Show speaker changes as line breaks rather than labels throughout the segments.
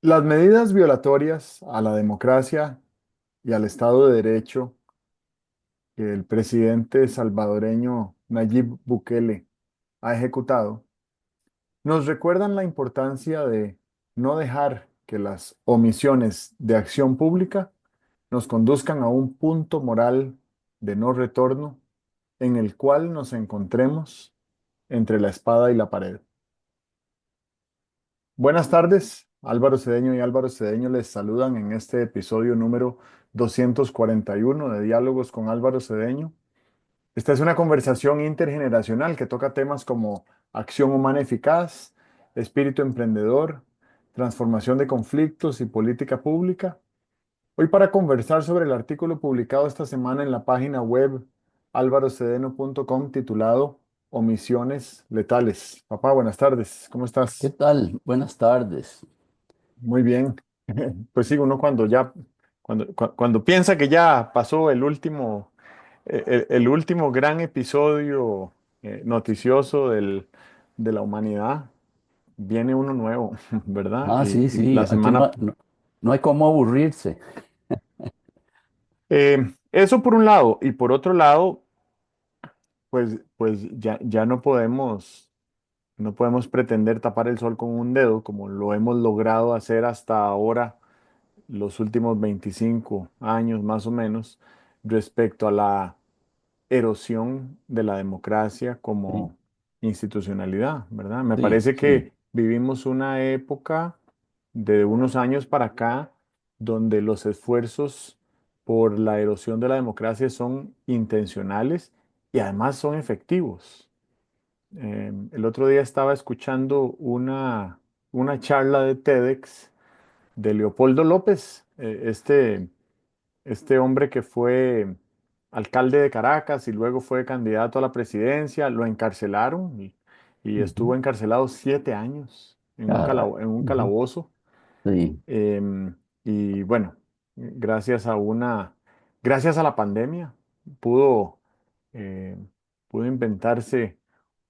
Las medidas violatorias a la democracia y al Estado de Derecho que el presidente salvadoreño Nayib Bukele ha ejecutado nos recuerdan la importancia de no dejar que las omisiones de acción pública nos conduzcan a un punto moral de no retorno en el cual nos encontremos entre la espada y la pared. Buenas tardes, Álvaro Cedeño y Álvaro Cedeño les saludan en este episodio número 241 de Diálogos con Álvaro Cedeño. Esta es una conversación intergeneracional que toca temas como acción humana eficaz, espíritu emprendedor, transformación de conflictos y política pública. Hoy para conversar sobre el artículo publicado esta semana en la página web alvarocedeno.com titulado Omisiones letales. Papá, buenas tardes, ¿cómo
¿Qué
estás?
tal? Buenas tardes.
Muy bien. Pues sí, uno cuando piensa que ya pasó el último gran episodio noticioso de la humanidad, viene uno nuevo, ¿verdad?
Ah, sí,
Y
sí,
la
aquí
semana,
no hay cómo aburrirse.
eso por un lado, y por otro lado, pues ya no podemos pretender tapar el sol con un dedo, como lo hemos logrado hacer hasta ahora los últimos 25 años más o menos respecto a la erosión de la democracia
Sí,
como institucionalidad, ¿verdad? Me
sí,
parece
sí,
que vivimos una época de unos años para acá donde los esfuerzos por la erosión de la democracia son intencionales y además son efectivos. El otro día estaba escuchando una charla de TEDx de Leopoldo López, este hombre que fue alcalde de Caracas y luego fue candidato a la presidencia, lo encarcelaron y
ujú,
estuvo encarcelado 7 años
caray,
en un
ujú,
calabozo.
sí,
Y bueno, gracias gracias a la pandemia, pudo, eh, pudo inventarse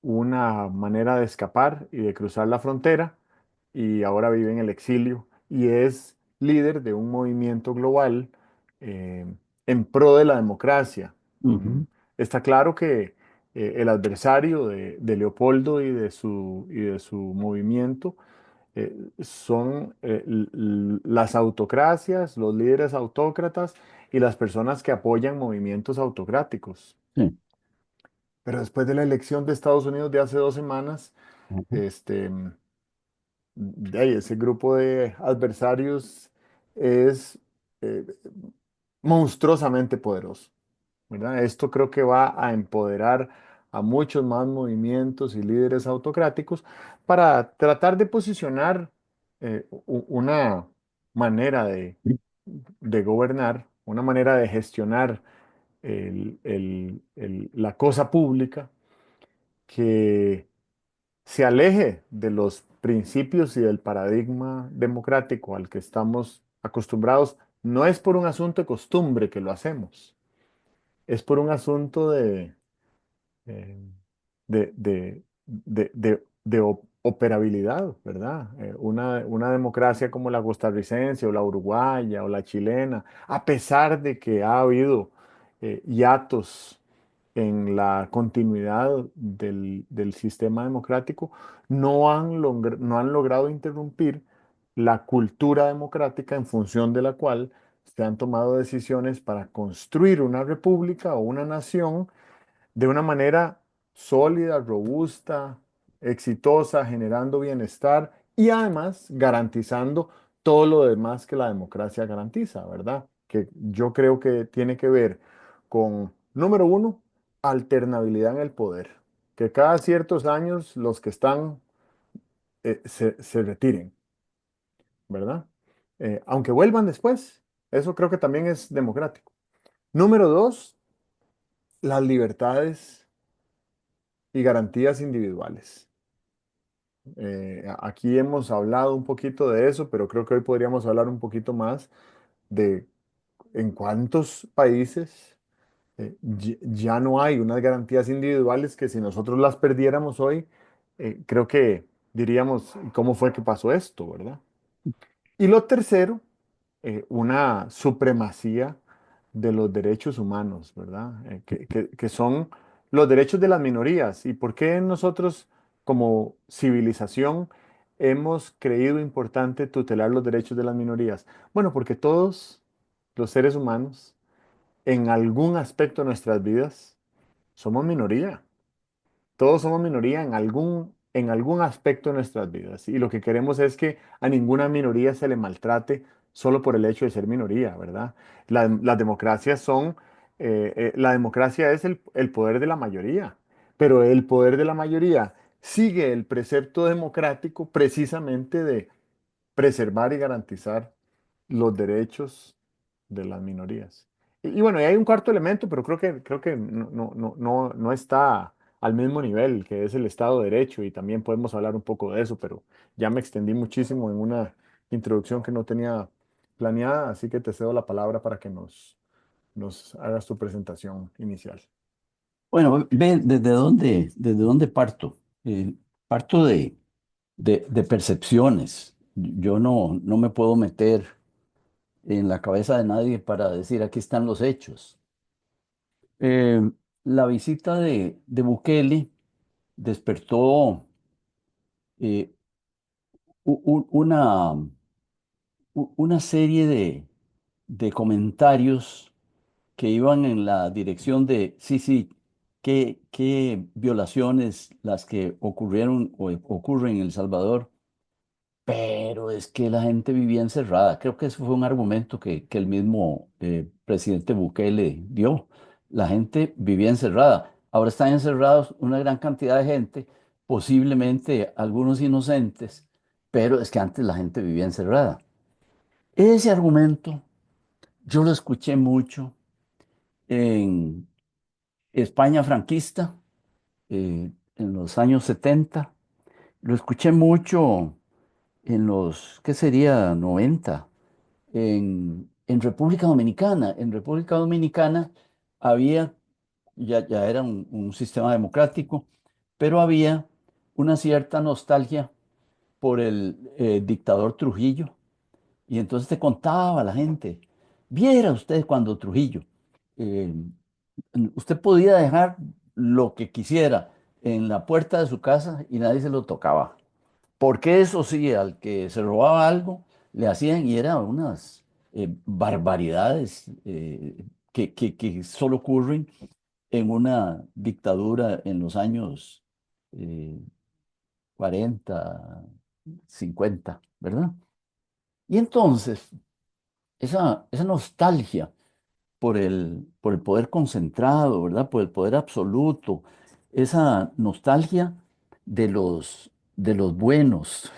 una manera de escapar y de cruzar la frontera y ahora vive en el exilio y es líder de un movimiento global eh, en pro de la democracia. Mm,
ujú,
Está claro que el adversario de Leopoldo y de su movimiento son las autocracias, los líderes autócratas y las personas que apoyan movimientos autocráticos.
sí,
Pero después de la elección de Estados Unidos de hace 2 semanas,
ujú,
este, de ahí, ese grupo de adversarios es eh, monstruosamente poderoso, ¿verdad? Esto creo que va a empoderar a muchos más movimientos y líderes autocráticos para tratar de posicionar una manera de gobernar, una manera de gestionar la cosa pública que se aleje de los principios y del paradigma democrático al que estamos acostumbrados. No es por un asunto de costumbre que lo hacemos, es por un asunto eh, de operabilidad, ¿verdad? Una democracia como la costarricense o la uruguaya o la chilena, a pesar de que ha habido hiatos en la continuidad del sistema democrático, no han logrado interrumpir la cultura democrática en función de la cual se han tomado decisiones para construir una república o una nación de una manera sólida, robusta, exitosa, generando bienestar y además garantizando todo lo demás que la democracia garantiza, ¿verdad? Que yo creo que tiene que ver con, número uno, alternabilidad en el poder. Que cada ciertos años los que están se retiren, ¿verdad? Aunque vuelvan después, eso creo que también es democrático. Número dos, las libertades y garantías individuales. Aquí hemos hablado un poquito de eso, pero creo que hoy podríamos hablar un poquito más de en cuántos países ya no hay unas garantías individuales que si nosotros las perdiéramos hoy, creo que diríamos, ¿cómo fue que pasó esto, verdad? Y lo tercero, una supremacía de los derechos humanos, ¿verdad? Que son los derechos de las minorías. ¿Y por qué nosotros como civilización hemos creído importante tutelar los derechos de las minorías? Bueno, porque todos los seres humanos, en algún aspecto de nuestras vidas, somos minoría. Todos somos minoría en algún aspecto de nuestras vidas. Y lo que queremos es que a ninguna minoría se le maltrate solo por el hecho de ser minoría, ¿verdad? Las democracias son, la democracia es el poder de la mayoría, pero el poder de la mayoría sigue el precepto democrático precisamente de preservar y garantizar los derechos de las minorías. Y bueno, y hay un cuarto elemento, pero creo que no está al mismo nivel, que es el Estado de Derecho, y también podemos hablar un poco de eso, pero ya me extendí muchísimo en una introducción que no tenía planeada, así que te cedo la palabra para que nos hagas tu presentación inicial.
Bueno, ve desde dónde parto. Parto de percepciones. Yo no me puedo meter en la cabeza de nadie para decir aquí están los hechos. Eh, la visita de Bukele despertó eh, una, una serie de comentarios que iban en la dirección de, sí, sí, qué violaciones las que ocurrieron o ocurren en El Salvador, pero es que la gente vivía encerrada. Creo que eso fue un argumento que el mismo presidente Bukele dio. La gente vivía encerrada. Ahora están encerrados una gran cantidad de gente, posiblemente algunos inocentes, pero es que antes la gente vivía encerrada. Ese argumento yo lo escuché mucho en España franquista, en los años 70. Lo escuché mucho en los, ¿qué sería? 90, en República Dominicana. En República Dominicana había, ya era un sistema democrático, pero había una cierta nostalgia por el dictador Trujillo. Y entonces te contaba la gente, viera usted cuando Trujillo, eh, usted podía dejar lo que quisiera en la puerta de su casa y nadie se lo tocaba. Porque eso sí, al que se robaba algo, le hacían y eran unas barbaridades que solo ocurren en una dictadura en los años eh, 40, 50, ¿verdad? Y entonces, esa nostalgia por el poder concentrado, ¿verdad? Por el poder absoluto, esa nostalgia de los buenos,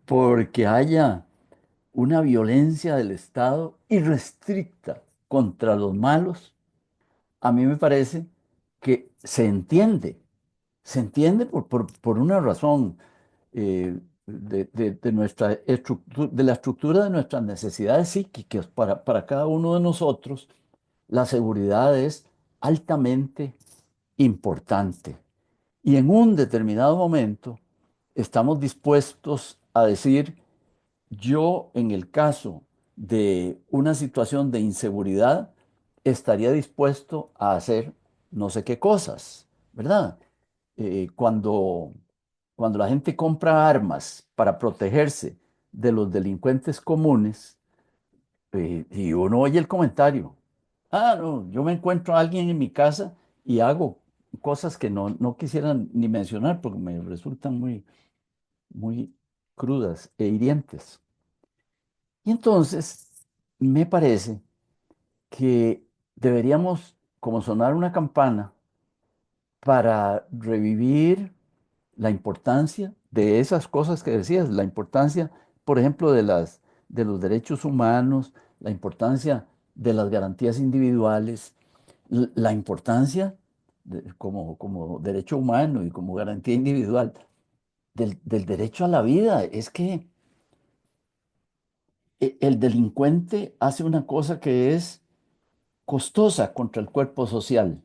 porque haya una violencia del Estado irrestricta contra los malos, a mí me parece que se entiende por una razón de nuestra de la estructura de nuestras necesidades psíquicas para cada uno de nosotros. La seguridad es altamente importante. Y en un determinado momento estamos dispuestos a decir, yo en el caso de una situación de inseguridad, estaría dispuesto a hacer no sé qué cosas, ¿verdad? Cuando la gente compra armas para protegerse de los delincuentes comunes, y uno oye el comentario, no, yo me encuentro a alguien en mi casa y hago cosas que no quisiera ni mencionar porque me resultan muy crudas e hirientes. Y entonces, me parece que deberíamos como sonar una campana para revivir la importancia de esas cosas que decías, la importancia, por ejemplo, de los derechos humanos, la importancia de las garantías individuales, la importancia como derecho humano y como garantía individual del derecho a la vida. Es que el delincuente hace una cosa que es costosa contra el cuerpo social.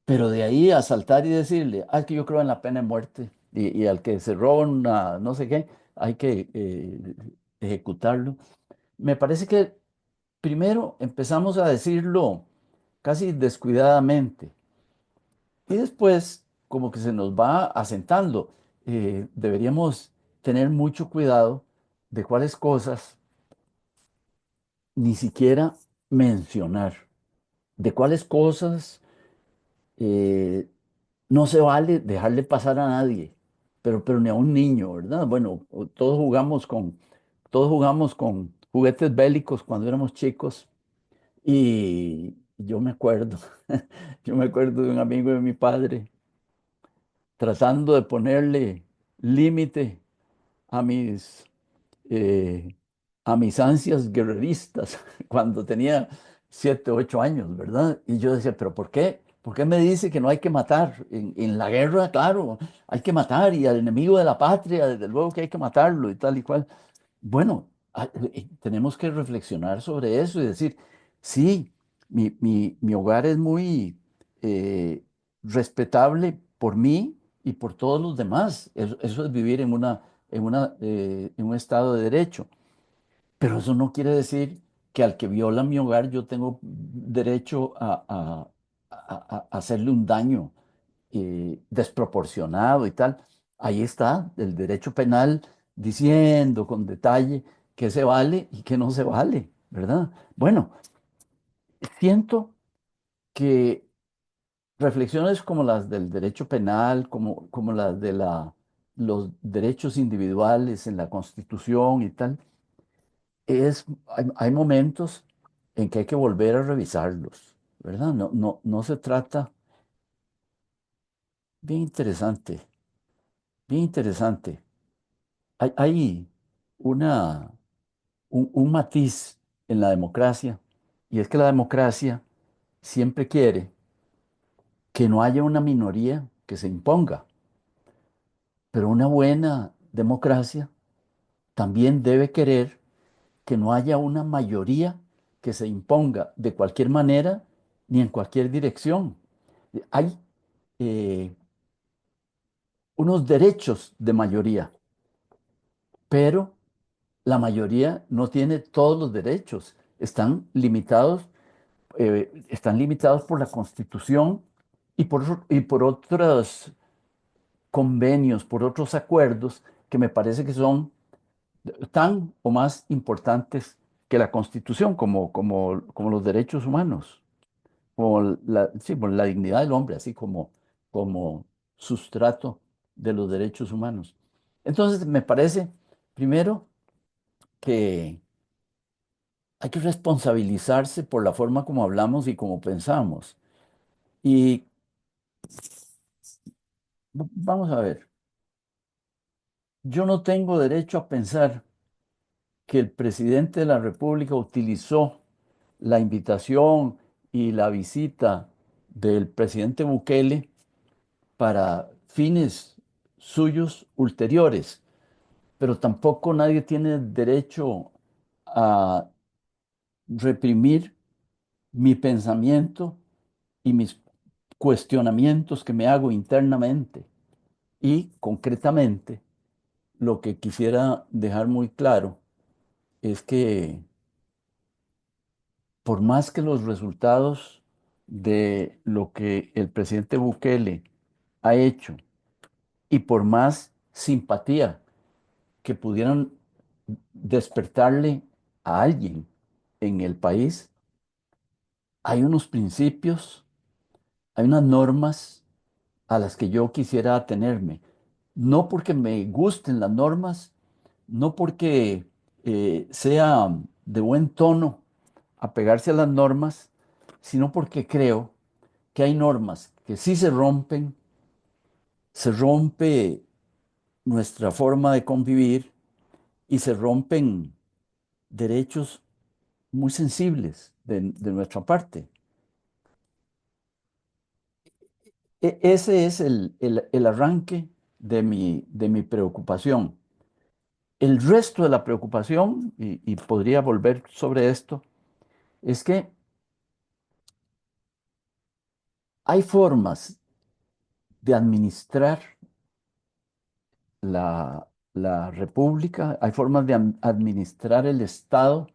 Pero de ahí a saltar y decirle, es que yo creo en la pena de muerte y al que se roba una no sé qué, hay que ejecutarlo. Me parece que primero empezamos a decirlo casi descuidadamente y después como que se nos va asentando. Deberíamos tener mucho cuidado de cuáles cosas ni siquiera mencionar, de cuáles cosas eh, no se vale dejarle pasar a nadie, pero ni a un niño, ¿verdad? Bueno, todos jugamos con juguetes bélicos cuando éramos chicos y yo me acuerdo, yo me acuerdo de un amigo de mi padre tratando de ponerle límite a eh, a mis ansias guerreristas cuando tenía 7, 8 años, ¿verdad? Y yo decía, ¿pero por qué? ¿Por qué me dice que no hay que matar? En la guerra, claro, hay que matar y al enemigo de la patria, desde luego que hay que matarlo y tal y cual. Bueno, tenemos que reflexionar sobre eso y decir, sí, mi hogar es muy respetable por mí y por todos los demás. Eso es vivir en un estado de derecho. Pero eso no quiere decir que al que viola mi hogar yo tengo derecho a hacerle un daño desproporcionado y tal. Ahí está el derecho penal diciendo con detalle qué se vale y qué no se vale, ¿verdad? Bueno, siento que reflexiones como las del derecho penal, como las de los derechos individuales en la Constitución y tal, hay momentos en que hay que volver a revisarlos, ¿verdad? No se trata, bien interesante, bien interesante. Hay una, un matiz en la democracia, y es que la democracia siempre quiere que no haya una minoría que se imponga, pero una buena democracia también debe querer que no haya una mayoría que se imponga de cualquier manera ni en cualquier dirección. Hay eh, unos derechos de mayoría, pero la mayoría no tiene todos los derechos. Están limitados por la Constitución y por otros convenios, por otros acuerdos que me parece que son tan o más importantes que la Constitución, como los derechos humanos, sí, por la dignidad del hombre, así como sustrato de los derechos humanos. Entonces, me parece, primero, que hay que responsabilizarse por la forma como hablamos y como pensamos. Y vamos a ver, yo no tengo derecho a pensar que el presidente de la República utilizó la invitación y la visita del presidente Bukele para fines suyos ulteriores, pero tampoco nadie tiene derecho a reprimir mi pensamiento y mis cuestionamientos que me hago internamente. Y concretamente, lo que quisiera dejar muy claro es que por más que los resultados de lo que el presidente Bukele ha hecho y por más simpatía que pudieran despertarle a alguien en el país, hay unos principios, hay unas normas a las que yo quisiera atenerme. No porque me gusten las normas, no porque sea de buen tono apegarse a las normas, sino porque creo que hay normas que si se rompen, se rompe nuestra forma de convivir y se rompen derechos muy sensibles de nuestra parte. Ese es el arranque de mi preocupación. El resto de la preocupación, y podría volver sobre esto, es que hay formas de administrar la, la república, hay formas de administrar el Estado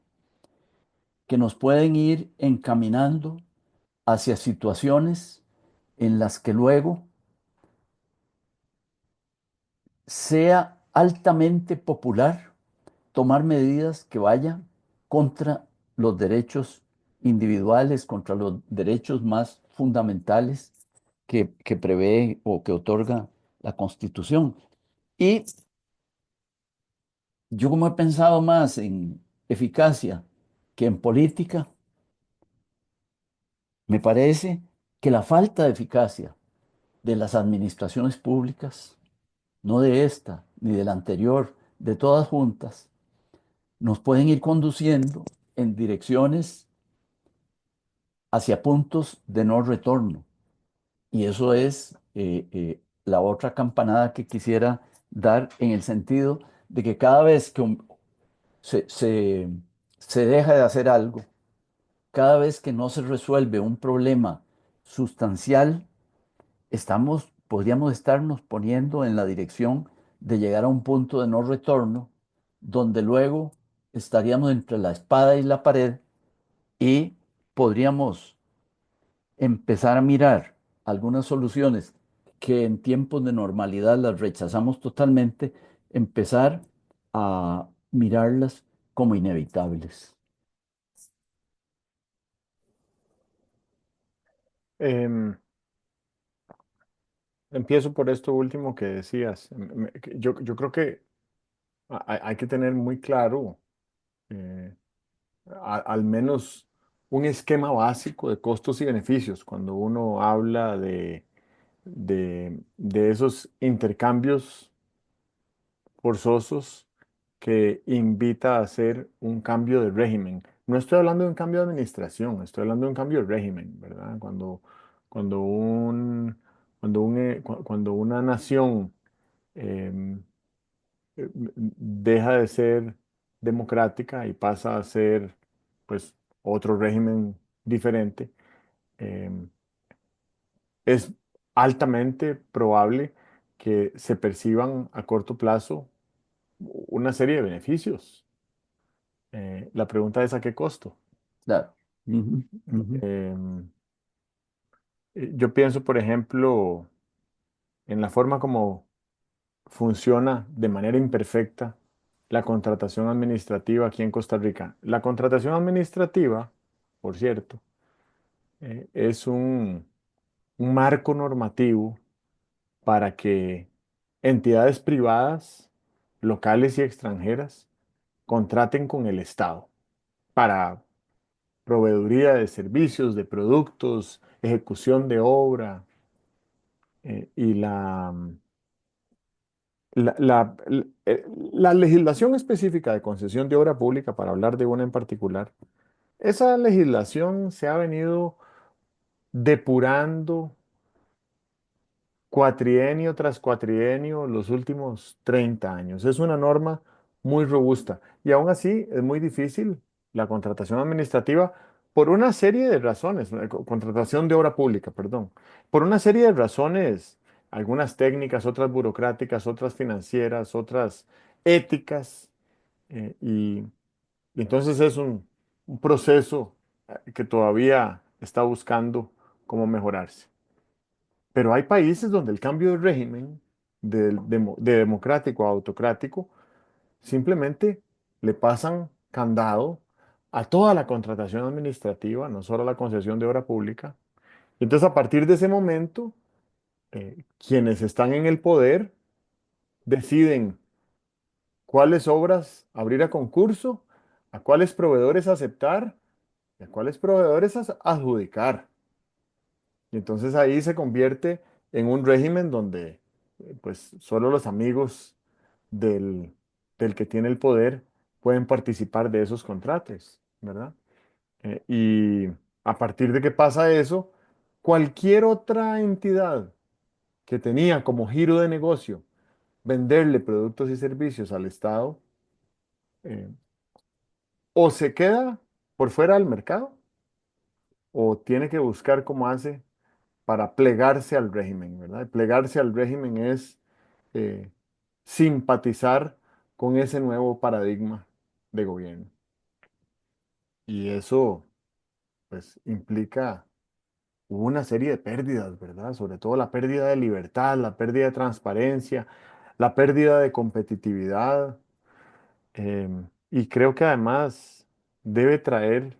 que nos pueden ir encaminando hacia situaciones en las que luego sea altamente popular tomar medidas que vayan contra los derechos individuales, contra los derechos más fundamentales que prevé o que otorga la Constitución. Y yo como he pensado más en eficacia que en política, me parece que la falta de eficacia de las administraciones públicas, no de esta ni de la anterior, de todas juntas, nos pueden ir conduciendo en direcciones hacia puntos de no retorno. Y eso es la otra campanada que quisiera dar en el sentido de que cada vez que se, se se deja de hacer algo, cada vez que no se resuelve un problema sustancial, podríamos estarnos poniendo en la dirección de llegar a un punto de no retorno, donde luego estaríamos entre la espada y la pared y podríamos empezar a mirar algunas soluciones que en tiempos de normalidad las rechazamos totalmente, empezar a mirarlas como inevitables.
Em, Empiezo por esto último que decías. Yo creo que hay que tener muy claro, eh, al menos un esquema básico de costos y beneficios cuando uno habla de esos intercambios forzosos que invita a hacer un cambio de régimen. No estoy hablando de un cambio de administración, estoy hablando de un cambio de régimen, ¿verdad? Cuando cuando una nación em, deja de ser democrática y pasa a ser, pues, otro régimen diferente, em, es altamente probable que se perciban a corto plazo una serie de beneficios. La pregunta es: ¿a qué costo?
Claro. Ujú, ujú.
Em, yo pienso, por ejemplo, en la forma como funciona de manera imperfecta la contratación administrativa aquí en Costa Rica. La contratación administrativa, por cierto, es un marco normativo para que entidades privadas, locales y extranjeras, contraten con el Estado para proveeduría de servicios, de productos, ejecución de obra, y la legislación específica de concesión de obra pública, para hablar de una en particular, esa legislación se ha venido depurando cuatrienio tras cuatrienio los últimos 30 años. Es una norma muy robusta y aún así es muy difícil la contratación administrativa por una serie de razones, contratación de obra pública, perdón, por una serie de razones, algunas técnicas, otras burocráticas, otras financieras, otras éticas, eh, y, y entonces es un proceso que todavía está buscando cómo mejorarse. Pero hay países donde el cambio de régimen de democrático a autocrático simplemente le pasan candado a toda la contratación administrativa, no solo a la concesión de obra pública. Entonces, a partir de ese momento, quienes están en el poder deciden cuáles obras abrir a concurso, a cuáles proveedores aceptar y a cuáles proveedores adjudicar. Y entonces ahí se convierte en un régimen donde, pues, solo los amigos del, del que tiene el poder pueden participar de esos contratos, ¿verdad? Y a partir de que pasa eso, cualquier otra entidad que tenía como giro de negocio venderle productos y servicios al Estado, eh, o se queda por fuera del mercado o tiene que buscar cómo hace para plegarse al régimen, ¿verdad? Plegarse al régimen es, eh, simpatizar con ese nuevo paradigma de gobierno. Y eso, pues, implica una serie de pérdidas, ¿verdad? Sobre todo la pérdida de libertad, la pérdida de transparencia, la pérdida de competitividad. Y creo que además debe traer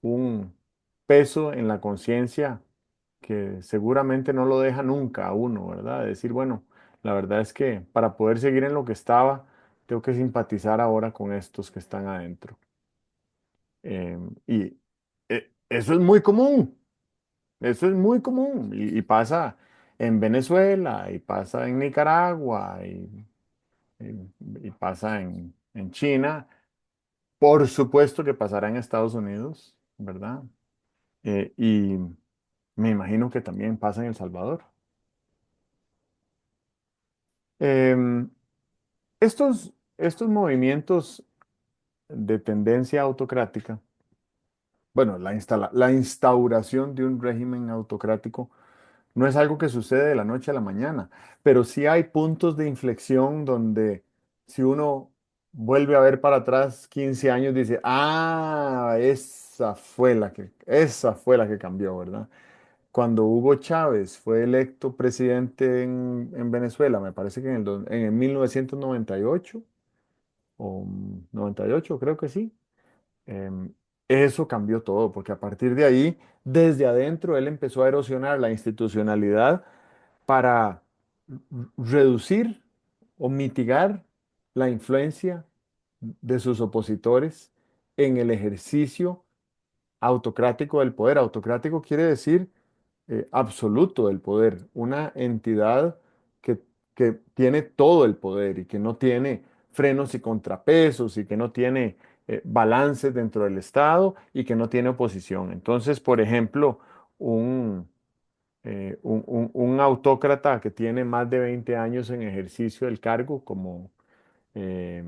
un peso en la conciencia que seguramente no lo deja nunca a uno, ¿verdad? De decir, bueno, la verdad es que para poder seguir en lo que estaba, tengo que simpatizar ahora con estos que están adentro. Y eso es muy común, eso es muy común y pasa en Venezuela y pasa en Nicaragua y pasa en China. Por supuesto que pasará en Estados Unidos, ¿verdad? Y me imagino que también pasa en El Salvador. Em, estos movimientos de tendencia autocrática, bueno, la instauración de un régimen autocrático no es algo que sucede de la noche a la mañana, pero sí hay puntos de inflexión donde si uno vuelve a ver para atrás 15 años, dice, ah, esa fue la que cambió, ¿verdad? Cuando Hugo Chávez fue electo presidente en Venezuela, me parece que en el 1998 o 98, creo que sí. em, Eso cambió todo, porque a partir de ahí, desde adentro, él empezó a erosionar la institucionalidad para reducir o mitigar la influencia de sus opositores en el ejercicio autocrático del poder. Autocrático quiere decir absoluto del poder, una entidad que, que tiene todo el poder y que no tiene frenos y contrapesos y que no tiene balances dentro del Estado y que no tiene oposición. Entonces, por ejemplo, un autócrata que tiene más de 20 años en ejercicio del cargo, eh,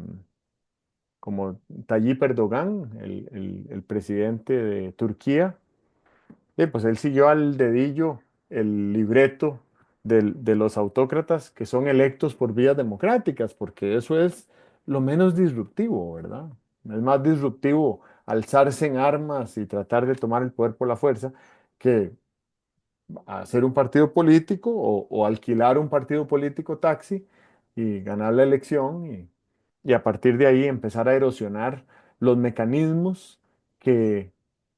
como Tayyip Erdogan, el presidente de Turquía, pues él siguió al dedillo el libreto de los autócratas que son electos por vías democráticas, porque eso es lo menos disruptivo, ¿verdad? Es más disruptivo alzarse en armas y tratar de tomar el poder por la fuerza que hacer un partido político o alquilar un partido político taxi y ganar la elección y a partir de ahí empezar a erosionar los mecanismos que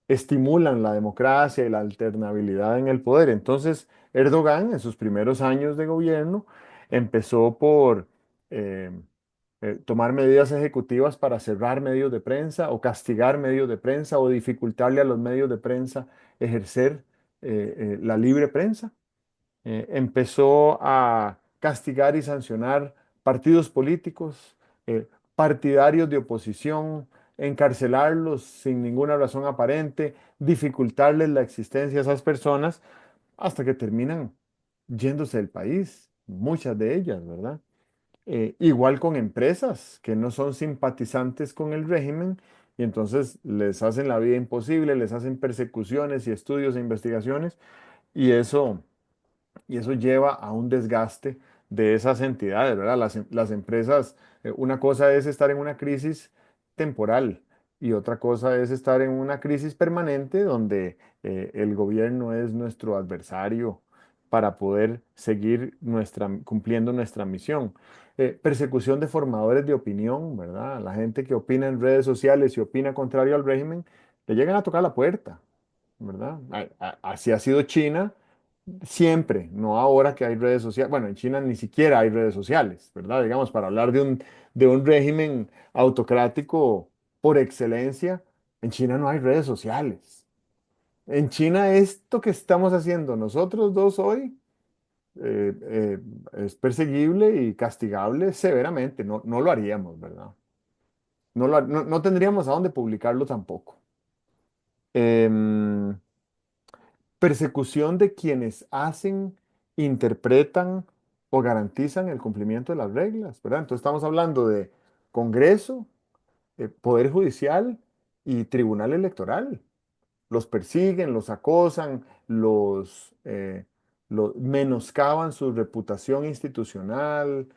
estimulan la democracia y la alternabilidad en el poder. Entonces, Erdogan en sus primeros años de gobierno empezó por eh, tomar medidas ejecutivas para cerrar medios de prensa o castigar medios de prensa o dificultarle a los medios de prensa ejercer la libre prensa. Empezó a castigar y sancionar partidos políticos, partidarios de oposición, encarcelarlos sin ninguna razón aparente, dificultarles la existencia a esas personas hasta que terminan yéndose del país, muchas de ellas, ¿verdad? Igual con empresas que no son simpatizantes con el régimen y entonces les hacen la vida imposible, les hacen persecuciones y estudios e investigaciones y eso lleva a un desgaste de esas entidades, ¿verdad? Las empresas, una cosa es estar en una crisis temporal y otra cosa es estar en una crisis permanente donde el gobierno es nuestro adversario para poder seguir cumpliendo nuestra misión. Persecución de formadores de opinión, ¿verdad? La gente que opina en redes sociales y opina contrario al régimen, le llegan a tocar la puerta, ¿verdad? Así ha sido China siempre, no ahora que hay redes sociales. Bueno, en China ni siquiera hay redes sociales, ¿verdad? Digamos, para hablar de un régimen autocrático por excelencia, en China no hay redes sociales. En China esto que estamos haciendo nosotros dos hoy es perseguible y castigable severamente. No, no lo haríamos, ¿verdad? No tendríamos a dónde publicarlo tampoco. Em, Persecución de quienes hacen, interpretan o garantizan el cumplimiento de las reglas, ¿verdad? Entonces estamos hablando de Congreso, Poder Judicial y Tribunal Electoral. Los persiguen, los acosan, menoscaban su reputación institucional,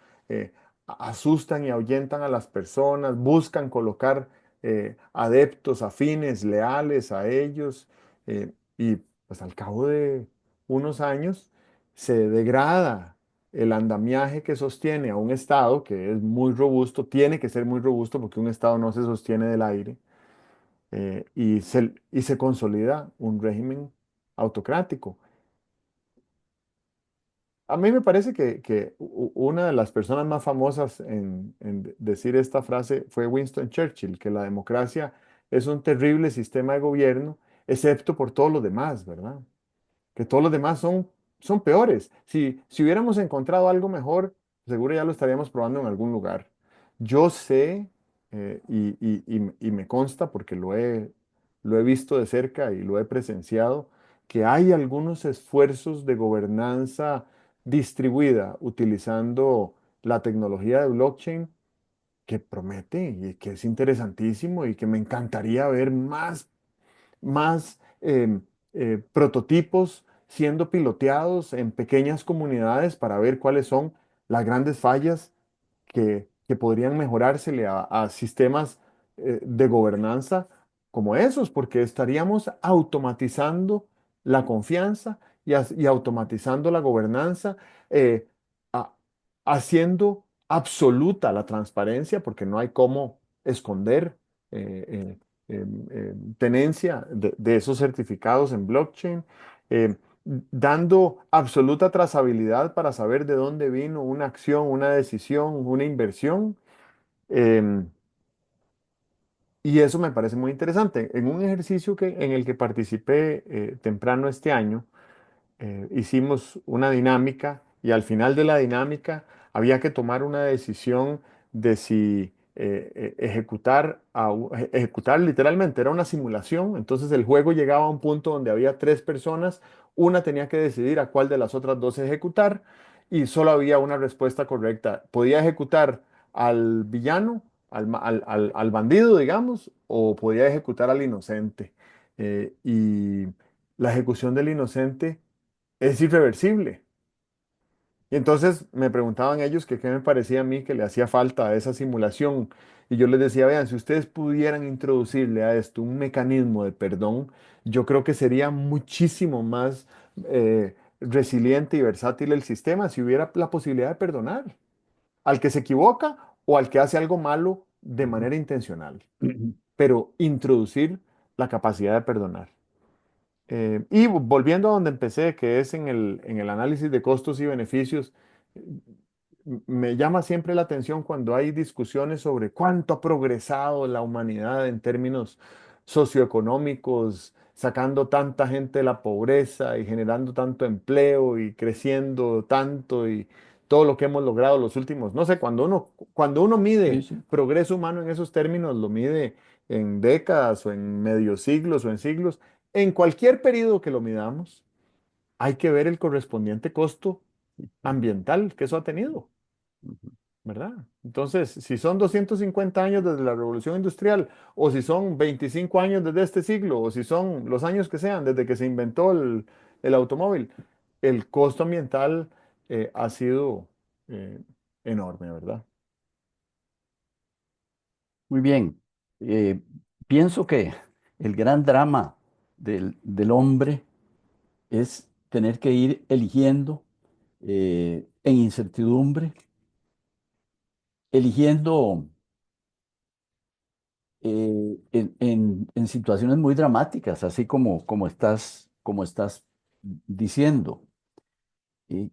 asustan y ahuyentan a las personas, buscan colocar adeptos afines, leales a ellos, y pues al cabo de unos años se degrada el andamiaje que sostiene a un Estado que es muy robusto, tiene que ser muy robusto porque un Estado no se sostiene del aire, y se consolida un régimen autocrático. A mí me parece que una de las personas más famosas en decir esta frase fue Winston Churchill, que la democracia es un terrible sistema de gobierno, excepto por todos los demás, ¿verdad? Que todos los demás son peores. Si hubiéramos encontrado algo mejor, seguro ya lo estaríamos probando en algún lugar. Yo sé, y me consta porque lo he visto de cerca y lo he presenciado, que hay algunos esfuerzos de gobernanza distribuida utilizando la tecnología de blockchain que promete y que es interesantísimo y que me encantaría ver más prototipos siendo piloteados en pequeñas comunidades para ver cuáles son las grandes fallas que podrían mejorársele a sistemas de gobernanza como esos, porque estaríamos automatizando la confianza y automatizando la gobernanza, eh, a- haciendo absoluta la transparencia, porque no hay cómo esconder tenencia de esos certificados en blockchain, eh, dando absoluta trazabilidad para saber de dónde vino una acción, una decisión, una inversión. em, y eso me parece muy interesante. En un ejercicio en el que participé temprano este año, hicimos una dinámica y al final de la dinámica había que tomar una decisión de si ejecutar literalmente, era una simulación, entonces el juego llegaba a un punto donde había tres personas, una tenía que decidir a cuál de las otras dos ejecutar y solo había una respuesta correcta. Podía ejecutar al villano, al bandido, digamos, o podía ejecutar al inocente. Y la ejecución del inocente es irreversible. Y entonces me preguntaban ellos que qué me parecía a mí que le hacía falta a esa simulación. Y yo les decía, vean, si ustedes pudieran introducirle a esto un mecanismo de perdón, yo creo que sería muchísimo más resiliente y versátil el sistema si hubiera la posibilidad de perdonar al que se equivoca o al que hace algo malo de manera intencional, pero introducir la capacidad de perdonar. Y volviendo a donde empecé, que es en el análisis de costos y beneficios, me llama siempre la atención cuando hay discusiones sobre cuánto ha progresado la humanidad en términos socioeconómicos, sacando tanta gente de la pobreza y generando tanto empleo y creciendo tanto y todo lo que hemos logrado los últimos, no sé, cuando uno
Sí,
mide
sí.
progreso humano en esos términos, lo mide en décadas o en medios siglos o en siglos, en cualquier periodo que lo midamos, hay que ver el correspondiente costo ambiental que eso ha tenido, ¿verdad? Entonces, si son 250 años desde la Revolución Industrial, o si son 25 años desde este siglo, o si son los años que sean desde que se inventó el automóvil, el costo ambiental ha sido eh, enorme, ¿verdad?
Muy bien. Eh, Pienso que el gran drama del hombre es tener que ir eligiendo en incertidumbre, eligiendo en situaciones muy dramáticas, así como estás diciendo. Eh,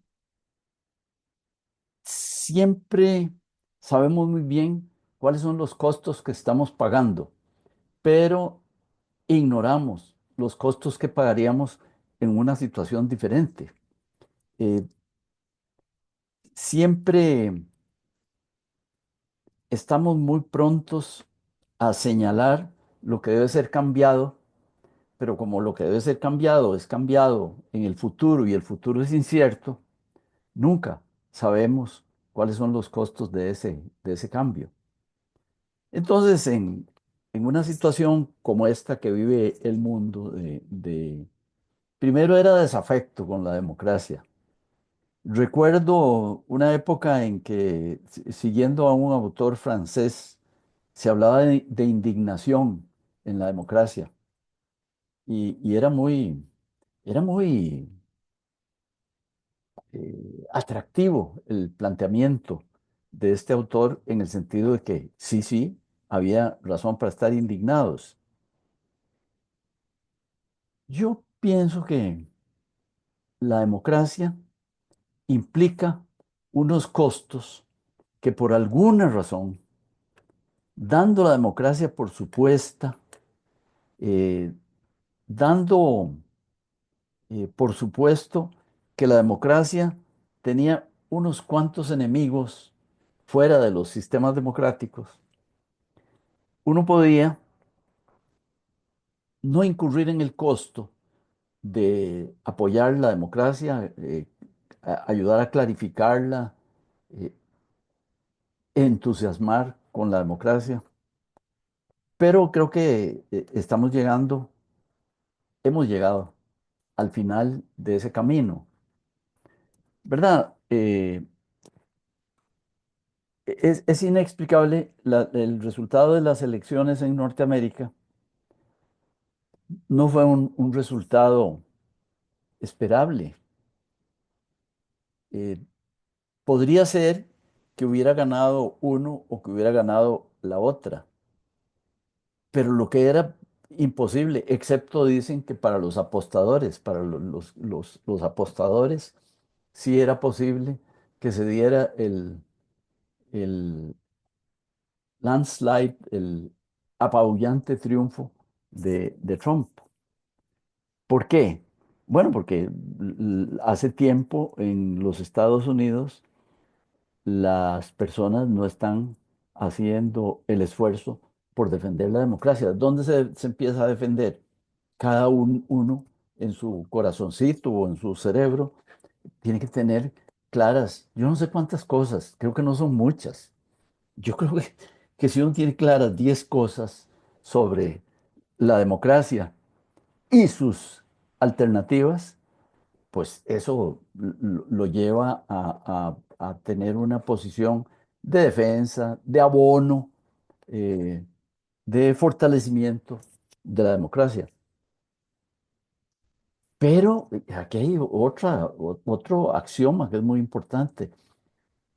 Siempre sabemos muy bien cuáles son los costos que estamos pagando, pero ignoramos los costos que pagaríamos en una situación diferente. Eh, Siempre estamos muy prontos a señalar lo que debe ser cambiado, pero como lo que debe ser cambiado es cambiado en el futuro y el futuro es incierto, nunca sabemos cuáles son los costos de ese cambio. Entonces, en una situación como esta que vive el mundo, primero era desafecto con la democracia, Recuerdo una época en que, siguiendo a un autor francés, se hablaba de indignación en la democracia y era muy atractivo el planteamiento de este autor en el sentido de que sí, sí, había razón para estar indignados. Yo pienso que la democracia implica unos costos que por alguna razón, dando la democracia por supuesta, eh, dando por supuesto que la democracia tenía unos cuantos enemigos fuera de los sistemas democráticos, uno podía no incurrir en el costo de apoyar la democracia, ayudar a clarificarla, eh, entusiasmar con la democracia. Pero creo que hemos llegado al final de ese camino, ¿verdad? Es inexplicable el resultado de las elecciones en Norteamérica. No fue un resultado esperable. Eh, Podría ser que hubiera ganado uno o que hubiera ganado la otra, pero lo que era imposible, excepto dicen que para los apostadores, para los apostadores, sí era posible que se diera el landslide, el apabullante triunfo de Trump. ¿Por qué? Bueno, porque hace tiempo en los Estados Unidos las personas no están haciendo el esfuerzo por defender la democracia. ¿Dónde se empieza a defender? Cada uno en su corazoncito o en su cerebro tiene que tener claras, yo no sé cuántas cosas, creo que no son muchas. Yo creo que si uno tiene claras 10 cosas sobre la democracia y sus alternativas, pues eso lo lleva a tener una posición de defensa, de abono, eh, de fortalecimiento de la democracia. Pero aquí hay otro axioma que es muy importante.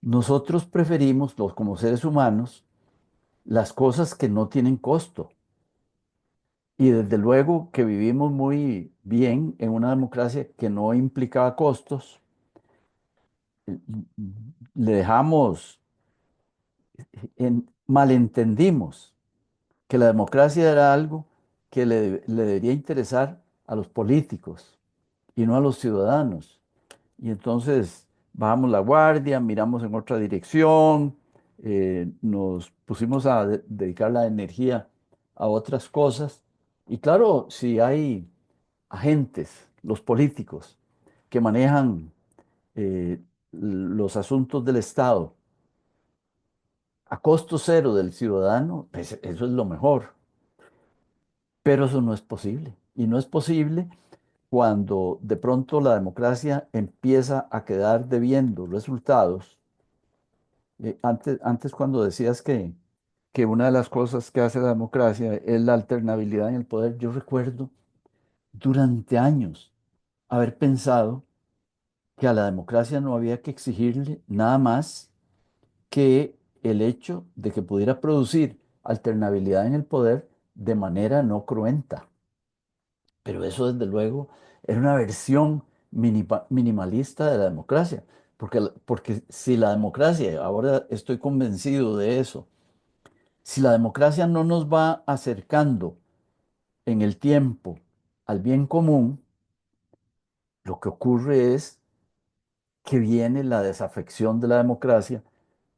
Nosotros preferimos, como seres humanos, las cosas que no tienen costo. Y desde luego que vivimos muy bien en una democracia que no implicaba costos. Le dejamos, malentendimos que la democracia era algo que le debería interesar a los políticos y no a los ciudadanos. Y entonces bajamos la guardia, miramos en otra dirección, nos pusimos a dedicar la energía a otras cosas. Y claro, si hay agentes, los políticos, que manejan los asuntos del Estado a costo cero del ciudadano, pues eso es lo mejor. Pero eso no es posible. Y no es posible cuando de pronto la democracia empieza a quedar debiendo resultados. Antes cuando decías que una de las cosas que hace la democracia es la alternabilidad en el poder, yo recuerdo durante años haber pensado que a la democracia no había que exigirle nada más que el hecho de que pudiera producir alternabilidad en el poder de manera no cruenta. Pero eso, desde luego, era una versión minimalista de la democracia. Porque si la democracia, ahora estoy convencido de eso, si la democracia no nos va acercando en el tiempo al bien común, lo que ocurre es que viene la desafección de la democracia,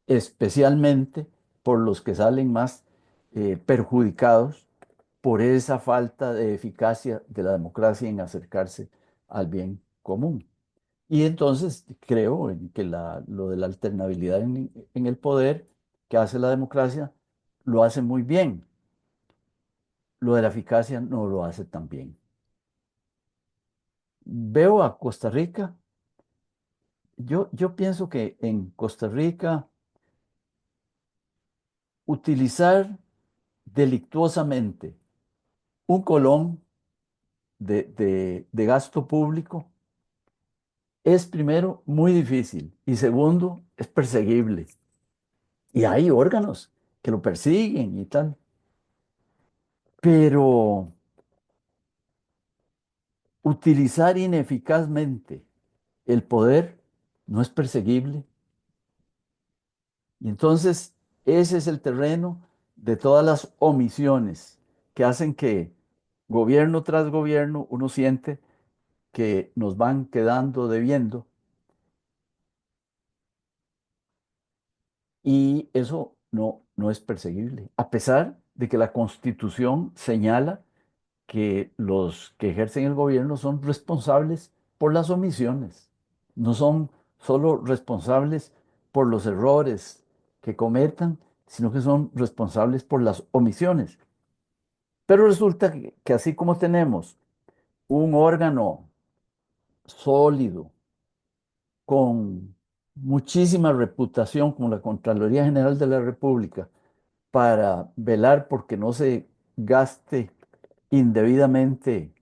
especialmente por los que salen más perjudicados por esa falta de eficacia de la democracia en acercarse al bien común. Y entonces creo en que lo de la alternabilidad en el poder que hace la democracia lo hace muy bien. Lo de la eficacia no lo hace tan bien. Veo a Costa Rica yo pienso que en Costa Rica utilizar delictuosamente un colón de gasto público es primero muy difícil y segundo es perseguible. Y hay órganos que lo persiguen y tal. Pero utilizar ineficazmente el poder no es perseguible. Y entonces ese es el terreno de todas las omisiones que hacen que gobierno tras gobierno uno siente que nos van quedando debiendo y eso no es perseguible, a pesar de que la Constitución señala que los que ejercen el gobierno son responsables por las omisiones, no son solo responsables por los errores que cometan, sino que son responsables por las omisiones. Pero resulta que así como tenemos un órgano sólido, con muchísima reputación como la Contraloría General de la República, para velar porque no se gaste indebidamente,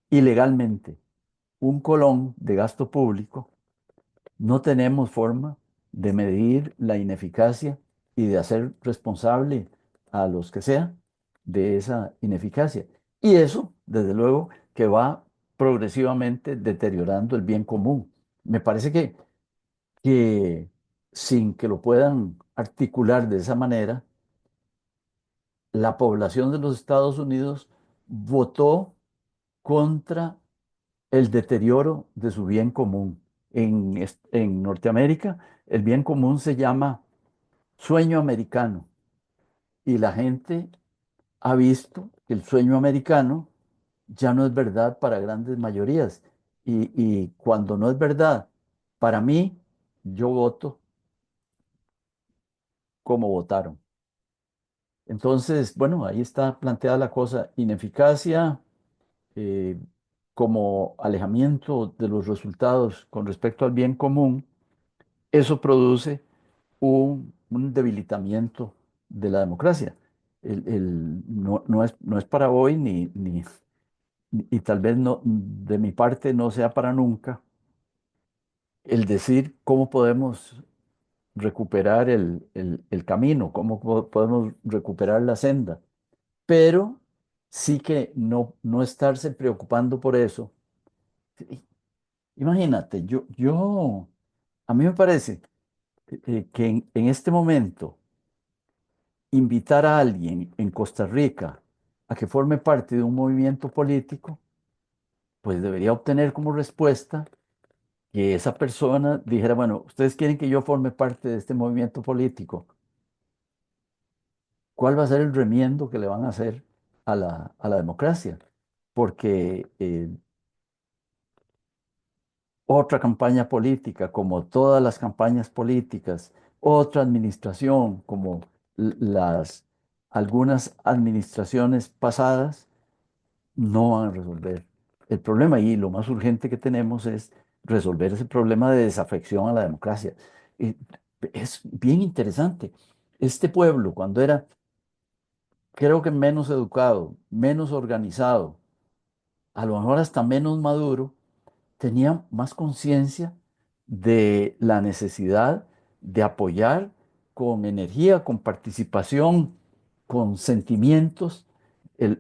ilegalmente, un colón de gasto público, no tenemos forma de medir la ineficacia y de hacer responsable a los que sea de esa ineficacia. Y eso, desde luego, que va progresivamente deteriorando el bien común. Me parece que sin que lo puedan articular de esa manera, la población de los Estados Unidos votó contra el deterioro de su bien común. En Norteamérica, el bien común se llama sueño americano y la gente ha visto que el sueño americano ya no es verdad para grandes mayorías. Y cuando no es verdad, para mí, yo voto como votaron. Entonces, bueno, ahí está planteada la cosa, ineficacia eh, como alejamiento de los resultados con respecto al bien común. Eso produce un debilitamiento de la democracia. No es para hoy y tal vez no, de mi parte no sea para nunca el decir cómo podemos recuperar el camino, cómo podemos recuperar la senda, pero sí que no estarse preocupando por eso. Imagínate, a mí me parece que en este momento invitar a alguien en Costa Rica a que forme parte de un movimiento político, pues debería obtener como respuesta que esa persona dijera, bueno, ustedes quieren que yo forme parte de este movimiento político, ¿cuál va a ser el remiendo que le van a hacer a a la democracia? Porque otra campaña política, como todas las campañas políticas, otra administración, como algunas administraciones pasadas, no van a resolver el problema. Y lo más urgente que tenemos es resolver ese problema de desafección a la democracia. Y es bien interesante. Este pueblo, cuando era, creo que menos educado, menos organizado, a lo mejor hasta menos maduro, tenía más conciencia de la necesidad de apoyar con energía, con participación, con sentimientos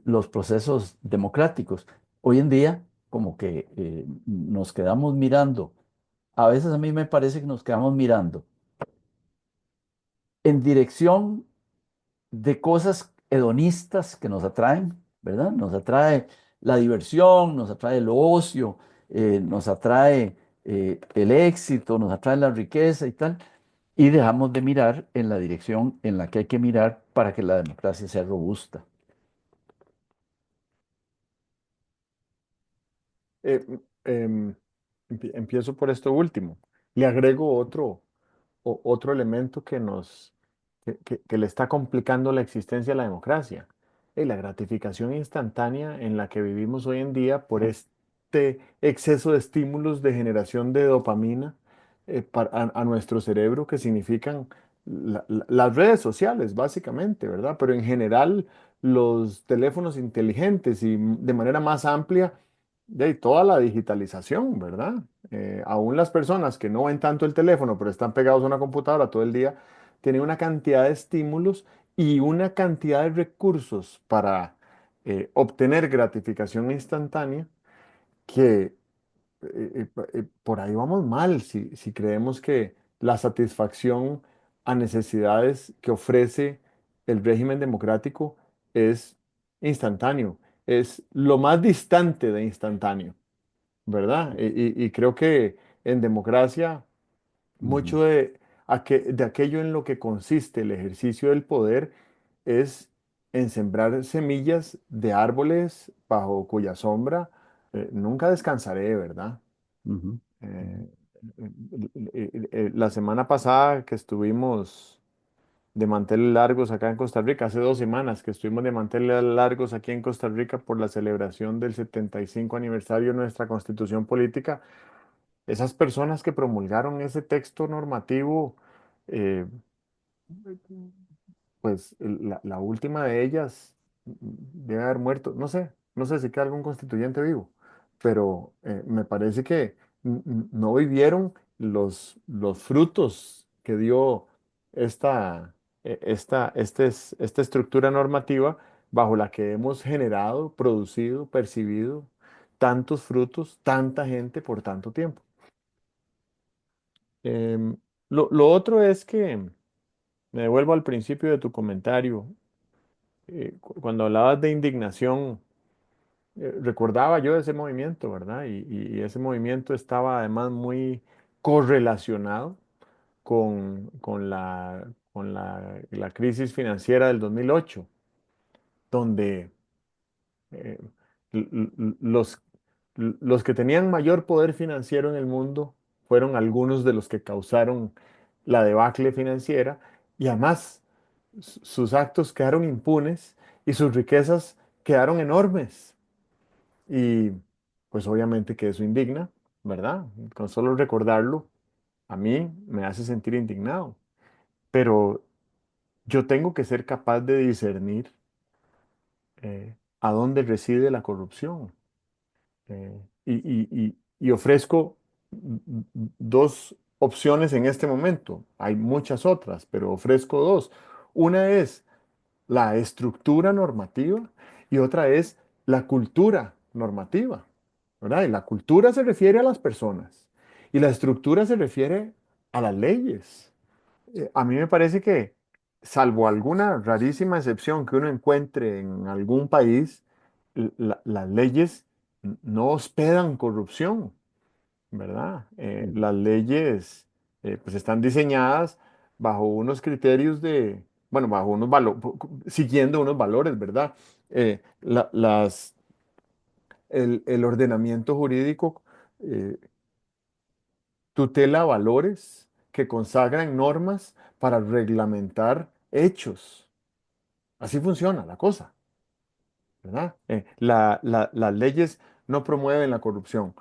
los procesos democráticos. Hoy en día, como que nos quedamos mirando, a veces a mí me parece que nos quedamos mirando en dirección de cosas hedonistas que nos atraen, ¿verdad? Nos atrae la diversión, nos atrae el ocio, nos atrae el éxito, nos atrae la riqueza y tal, y dejamos de mirar en la dirección en la que hay que mirar para que la democracia sea robusta.
Eh, em, Empiezo por esto último. Le agrego otro elemento que le está complicando la existencia a la democracia. La gratificación instantánea en la que vivimos hoy en día constante exceso de estímulos de generación de dopamina a nuestro cerebro, que significan las redes sociales, básicamente, ¿verdad? Pero en general los teléfonos inteligentes y de manera más amplia, de toda la digitalización, ¿verdad? Aún las personas que no ven tanto el teléfono, pero están pegados a una computadora todo el día, tienen una cantidad de estímulos y una cantidad de recursos para obtener gratificación instantánea que por ahí vamos mal si creemos que la satisfacción a necesidades que ofrece el régimen democrático es instantáneo, es lo más distante de instantáneo, ¿verdad? Y creo que en democracia
Ujú,
mucho de aquello en lo que consiste el ejercicio del poder es en sembrar semillas de árboles bajo cuya sombra nunca descansaré, ¿verdad?
ujú, ujú,
Eh, la semana pasada que estuvimos de manteles largos acá en Costa Rica, hace 2 semanas que estuvimos de manteles largos aquí en Costa Rica por la celebración del 75 aniversario de nuestra Constitución Política, esas personas que promulgaron ese texto normativo, eh, pues la última de ellas debe haber muerto. No sé si queda algún constituyente vivo, pero me parece que no vivieron los frutos que dio esta, esta estructura normativa bajo la que hemos generado, producido, percibido tantos frutos, tanta gente por tanto tiempo. Em, lo otro es que me devuelvo al principio de tu comentario. Cuando hablabas de indignación, recordaba yo ese movimiento, ¿verdad? Y ese movimiento estaba además muy correlacionado con la crisis financiera del 2008, donde eh, los, los que tenían mayor poder financiero en el mundo fueron algunos de los que causaron la debacle financiera y además sus actos quedaron impunes y sus riquezas quedaron enormes. Y pues obviamente que eso indigna, ¿verdad? Con solo recordarlo, a mí me hace sentir indignado. Pero yo tengo que ser capaz de discernir a dónde reside la corrupción. Y ofrezco dos opciones en este momento. Hay muchas otras, pero ofrezco dos. Una es la estructura normativa y otra es la cultura normativa, ¿verdad? Y la cultura se refiere a las personas y la estructura se refiere a las leyes. A mí me parece que, salvo alguna rarísima excepción que uno encuentre en algún país, las leyes no hospedan corrupción, ¿verdad?
ujú,
Las leyes pues están diseñadas bajo unos criterios bueno, bajo unos siguiendo unos valores, ¿verdad? El ordenamiento jurídico eh, tutela valores que consagran normas para reglamentar hechos. Así funciona la cosa, ¿verdad? Las leyes no promueven la corrupción.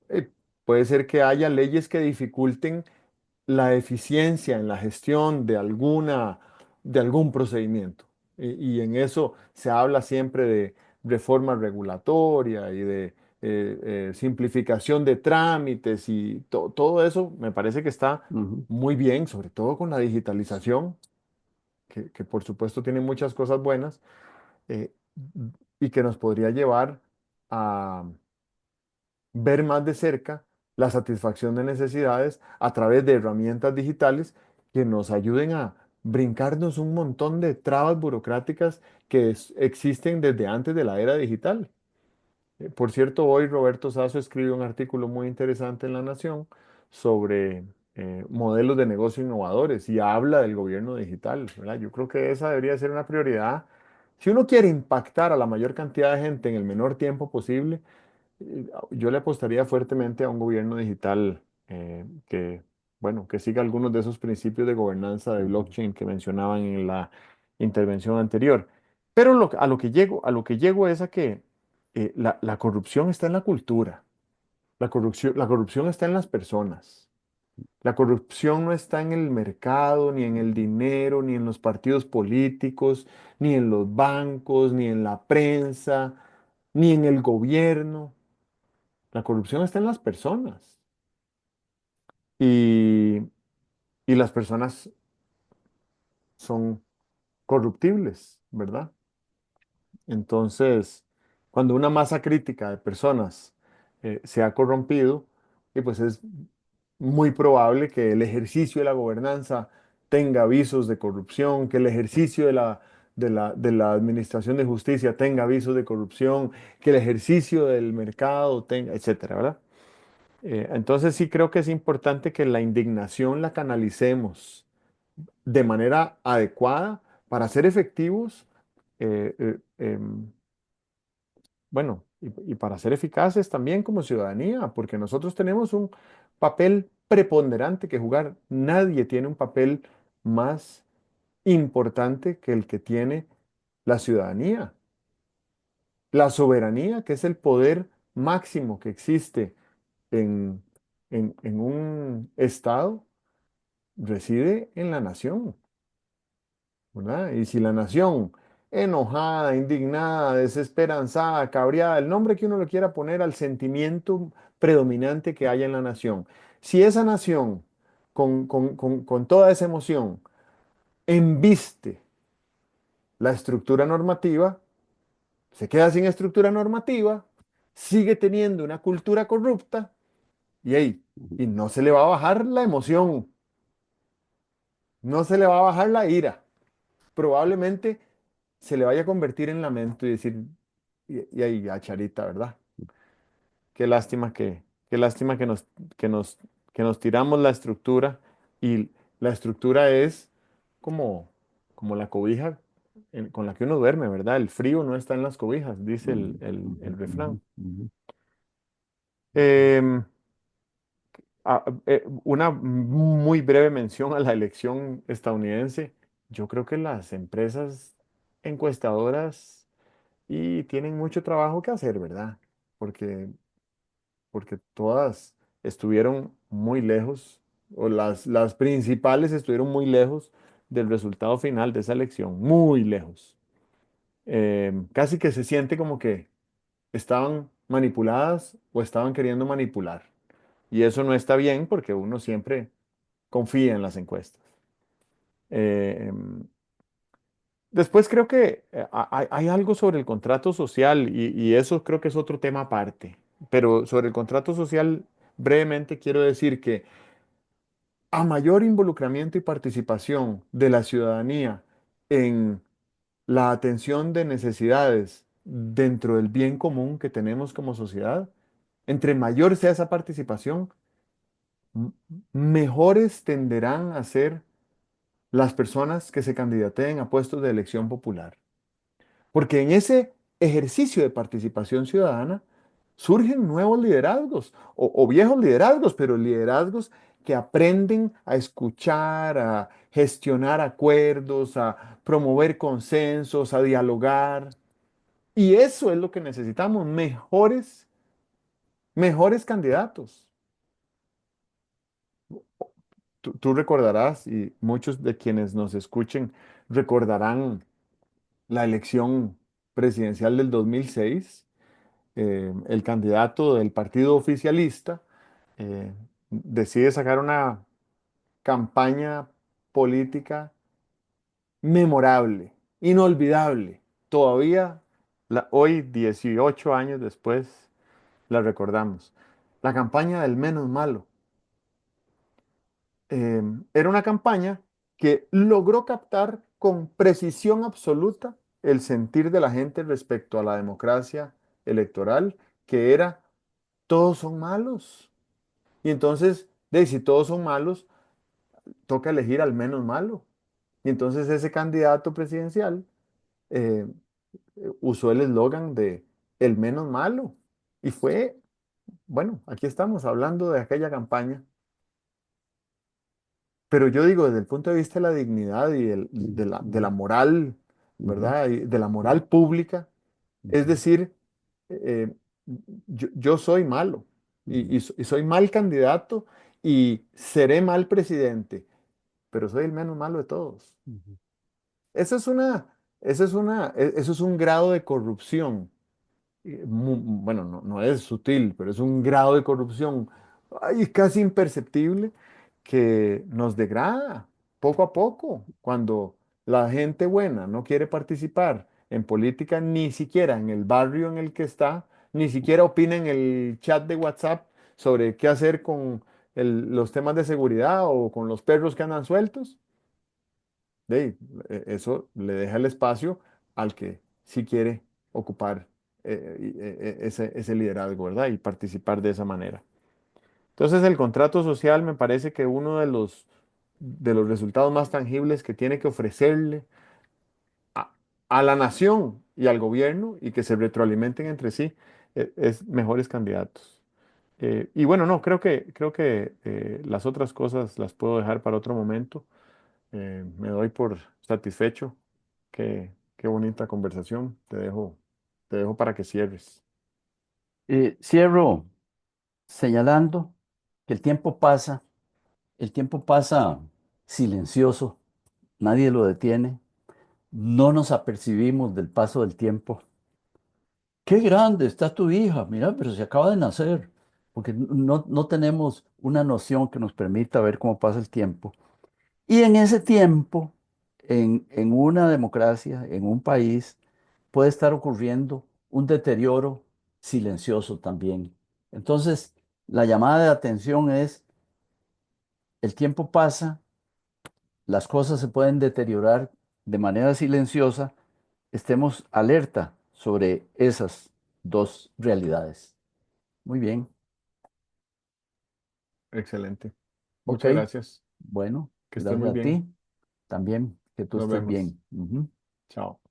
Eh, Puede ser que haya leyes que dificulten la eficiencia en la gestión de algún procedimiento. Y en eso se habla siempre de reforma regulatoria y de simplificación de trámites y todo eso me parece que está
ujú,
muy bien, sobre todo con la digitalización, que por supuesto tiene muchas cosas buenas eh, y que nos podría llevar a ver más de cerca la satisfacción de necesidades a través de herramientas digitales que nos ayuden a brincarnos un montón de trabas burocráticas que existen desde antes de la era digital. Por cierto, hoy Roberto Sasso escribe un artículo muy interesante en La Nación sobre modelos de negocio innovadores y habla del gobierno digital, ¿verdad? Yo creo que esa debería ser una prioridad. Si uno quiere impactar a la mayor cantidad de gente en el menor tiempo posible, yo le apostaría fuertemente a un gobierno digital bueno, que siga algunos de esos principios de gobernanza de
ujú.
blockchain que mencionaban en la intervención anterior. Pero a lo que llego es a que la corrupción está en la cultura. La corrupción está en las personas. La corrupción no está en el mercado, ni en el dinero, ni en los partidos políticos, ni en los bancos, ni en la prensa, ni en el gobierno. La corrupción está en las personas. Y, y las personas son corruptibles, ¿verdad? Entonces, cuando una masa crítica de personas se ha corrompido, y pues es muy probable que el ejercicio de la gobernanza tenga avisos de corrupción, que el ejercicio de la administración de justicia tenga avisos de corrupción, que el ejercicio del mercado tenga, etcétera, ¿verdad? Entonces sí creo que es importante que la indignación la canalicemos de manera adecuada para ser efectivos, eh, eh, em, bueno, y para ser eficaces también como ciudadanía, porque nosotros tenemos un papel preponderante que jugar. Nadie tiene un papel más importante que el que tiene la ciudadanía. La soberanía, que es el poder máximo que existe en, en un estado, reside en la nación. ¿Verdad? Y si la nación, enojada, indignada, desesperanzada, cabreada, el nombre que uno le quiera poner al sentimiento predominante que haya en la nación, si esa nación, con toda esa emoción, embiste la estructura normativa, se queda sin estructura normativa, sigue teniendo una cultura corrupta y, ahí, y no se le va a bajar la emoción, no se le va a bajar la ira. Probablemente se le vaya a convertir en lamento y decir, y ahí a Charita, ¿verdad? Qué lástima que nos, que nos tiramos la estructura y la estructura es como, como la cobija con la que uno duerme, ¿verdad? El frío no está en las cobijas, dice
Ujú,
el
ujú,
refrán.
ujú, ujú.
Em, una muy breve mención a la elección estadounidense. Yo creo que las empresas encuestadoras y tienen mucho trabajo que hacer, ¿verdad? Porque, porque todas estuvieron muy lejos, o las principales estuvieron muy lejos del resultado final de esa elección, muy lejos. Casi que se siente como que estaban manipuladas o estaban queriendo manipular. Y eso no está bien porque uno siempre confía en las encuestas. Eh, Después creo que hay algo sobre el contrato social y eso creo que es otro tema aparte. Pero sobre el contrato social, brevemente quiero decir que a mayor involucramiento y participación de la ciudadanía en la atención de necesidades dentro del bien común que tenemos como sociedad, entre mayor sea esa participación, m- mejores tenderán a ser las personas que se candidateen a puestos de elección popular. Porque en ese ejercicio de participación ciudadana surgen nuevos liderazgos o viejos liderazgos, pero liderazgos que aprenden a escuchar, a gestionar acuerdos, a promover consensos, a dialogar. Y eso es lo que necesitamos, mejores candidatos. Tú recordarás, y muchos de quienes nos escuchen recordarán la elección presidencial del 2006. El candidato del partido oficialista eh, decide sacar una campaña política memorable, inolvidable. Todavía, hoy, 18 años después, la recordamos. La campaña del menos malo. Era una campaña que logró captar con precisión absoluta el sentir de la gente respecto a la democracia electoral, que era, todos son malos. Y entonces, si todos son malos, toca elegir al menos malo. Y entonces ese candidato presidencial eh, usó el eslogan de el menos malo. Y fue, bueno, aquí estamos hablando de aquella campaña. Pero yo digo, desde el punto de vista de la dignidad y de la moral,
Ujú,
¿verdad? Y de la moral pública, es
ujú,
decir, eh, yo soy malo.
Ujú,
y soy mal candidato y seré mal presidente, pero soy el menos malo de todos.
ujú.
Esa es una, eso es un grado de corrupción. Bueno, no es sutil, pero es un grado de corrupción ay, casi imperceptible que nos degrada poco a poco. Cuando la gente buena no quiere participar en política, ni siquiera en el barrio en el que está, ni siquiera opina en el chat de WhatsApp sobre qué hacer con los temas de seguridad o con los perros que andan sueltos, de ahí, eso le deja el espacio al que sí quiere ocupar ese liderazgo, ¿verdad? Y participar de esa manera. Entonces, el contrato social me parece que uno de los resultados más tangibles que tiene que ofrecerle a, a la nación y al gobierno y que se retroalimenten entre sí es mejores candidatos. Y bueno, no, creo que las otras cosas las puedo dejar para otro momento. Me doy por satisfecho. Qué bonita conversación. Te dejo para que cierres.
Cierro señalando que el tiempo pasa silencioso, nadie lo detiene, no nos apercibimos del paso del tiempo. Qué grande está tu hija, mira, pero se acaba de nacer, porque no tenemos una noción que nos permita ver cómo pasa el tiempo. Y en ese tiempo, en una democracia, en un país, puede estar ocurriendo un deterioro silencioso también. Entonces, la llamada de atención es, el tiempo pasa, las cosas se pueden deteriorar de manera silenciosa, estemos alerta sobre esas dos realidades. Muy bien,
Excelente.
ok,
Muchas gracias.
bueno,
Que estés muy
gracias a
bien.
ti también, que tú
Nos
estés
vemos.
bien. Ujú.
Chao.